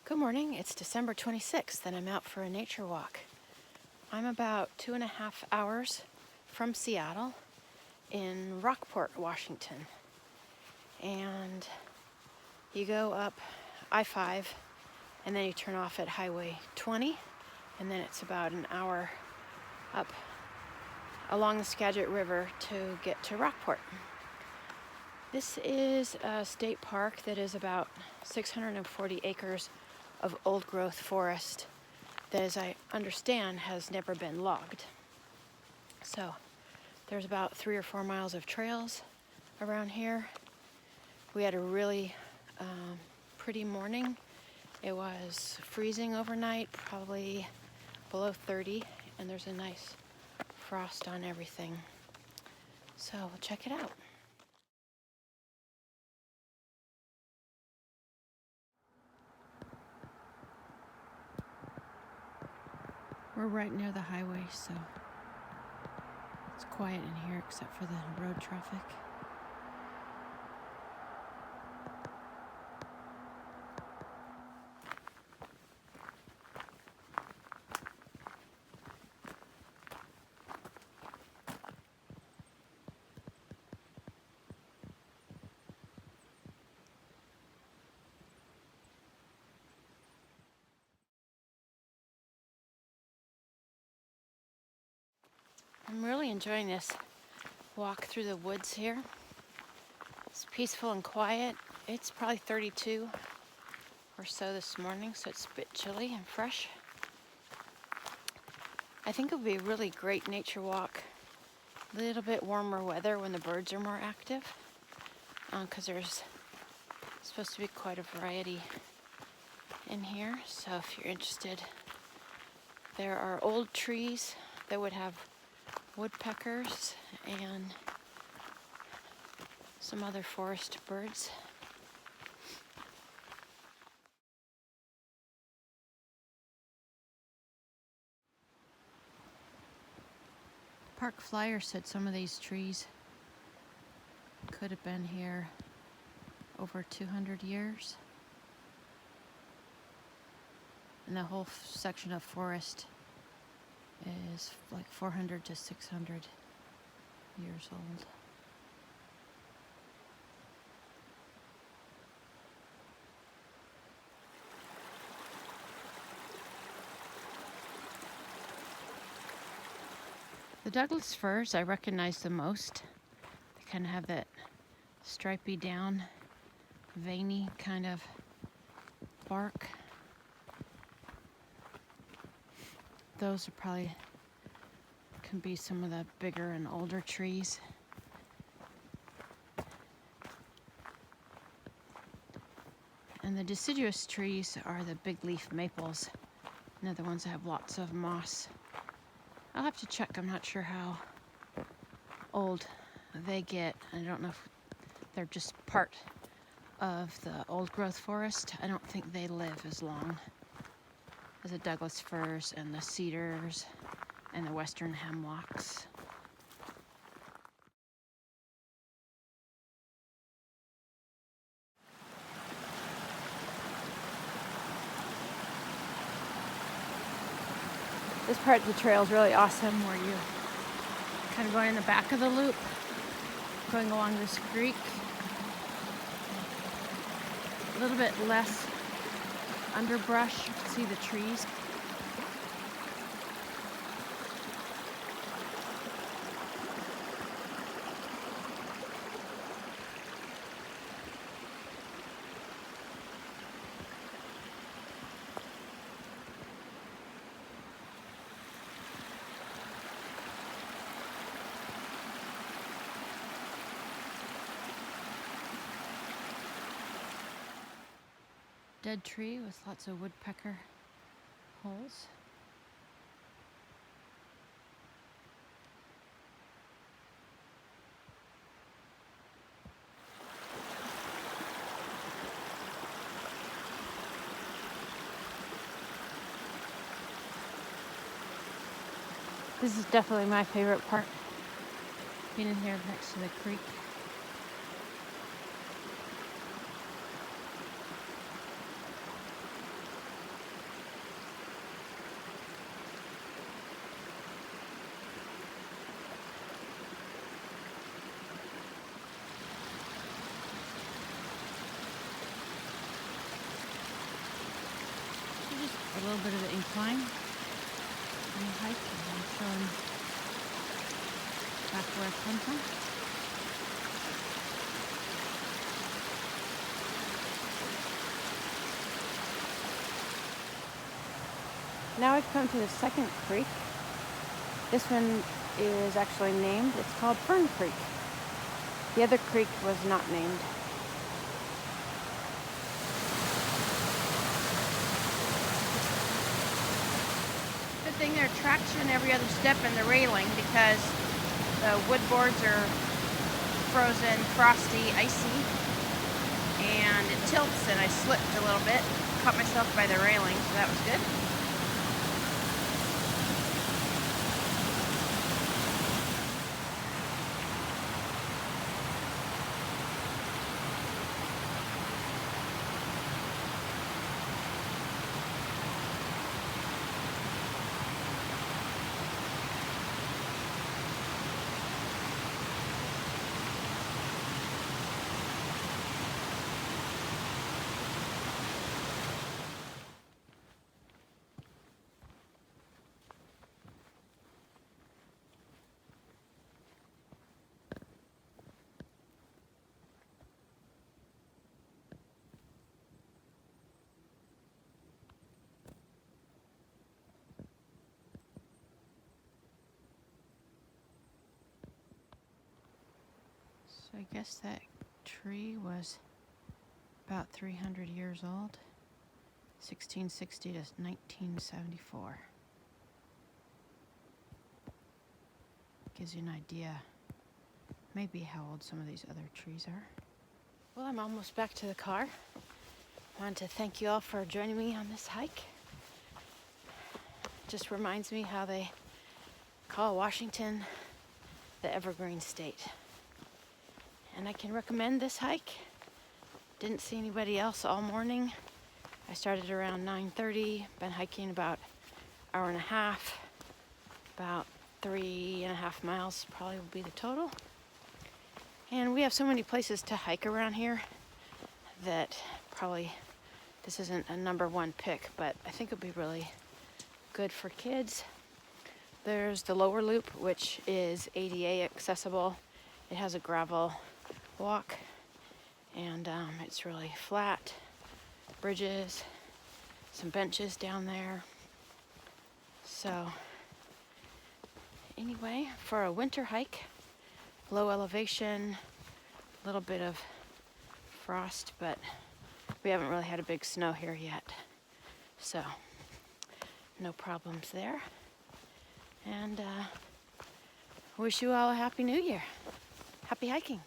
Good morning, it's December 26th and I'm out for a nature walk. I'm about 2.5 hours from Seattle in Rockport, Washington. And you go up I-5 and then you turn off at Highway 20 and then it's about an hour up along the Skagit River to get to Rockport. This is a state park that is about 640 acres of old growth forest that, as I understand, has never been logged. So there's about 3 or 4 miles of trails around here. We had a really pretty morning. It was freezing overnight, probably below 30, and there's a nice frost on everything. So we'll check it out. We're right near the highway, so it's quiet in here except for the road traffic. I'm really enjoying this walk through the woods here. It's peaceful and quiet. It's probably 32 or so this morning, so it's a bit chilly and fresh. I think it would be a really great nature walk. A little bit warmer weather when the birds are more active, because there's supposed to be quite a variety in here. So if you're interested, there are old trees that would have woodpeckers and some other forest birds. Park flyer said some of these trees could have been here over 200 years. And the whole section of forest is like 400 to 600 years old. The Douglas firs, I recognize the most. They kind of have that stripy down, veiny kind of bark. Those are probably can be some of the bigger and older trees. And the deciduous trees are the bigleaf maples. They're the ones that have lots of moss. I'll have to check. I'm not sure how old they get. I don't know if they're just part of the old growth forest. I don't think they live as long as the Douglas firs and the cedars and the western hemlocks. This part of the trail is really awesome, where you're kind of going in the back of the loop, going along this creek. A little bit less underbrush. You can see the trees. Dead tree with lots of woodpecker holes. This is definitely my favorite part, being in here next to the creek. little bit of the incline on the hike, and I'm showing back where I come from. Now I've come to the second creek. This one is actually named. It's called Fern Creek. The other creek was not named. Good thing there are traction every other step in the railing because the wood boards are frozen, frosty, icy, and it tilts and I slipped a little bit, caught myself by the railing, so that was good. So I guess that tree was about 300 years old, 1660 to 1974. Gives you an idea maybe how old some of these other trees are. Well, I'm almost back to the car. I wanted to thank you all for joining me on this hike. Just reminds me how they call Washington the Evergreen State. And I can recommend this hike. Didn't see anybody else all morning. I started around 9:30, been hiking about an hour and a half, about 3.5 miles probably will be the total. And we have so many places to hike around here that probably this isn't a #1 pick, but I think it'll be really good for kids. There's the lower loop, which is ADA accessible. It has a gravel walk, and it's really flat. Bridges, some benches down there. So anyway, for a winter hike, low elevation, a little bit of frost, but we haven't really had a big snow here yet. So no problems there. And wish you all a happy new year. Happy hiking.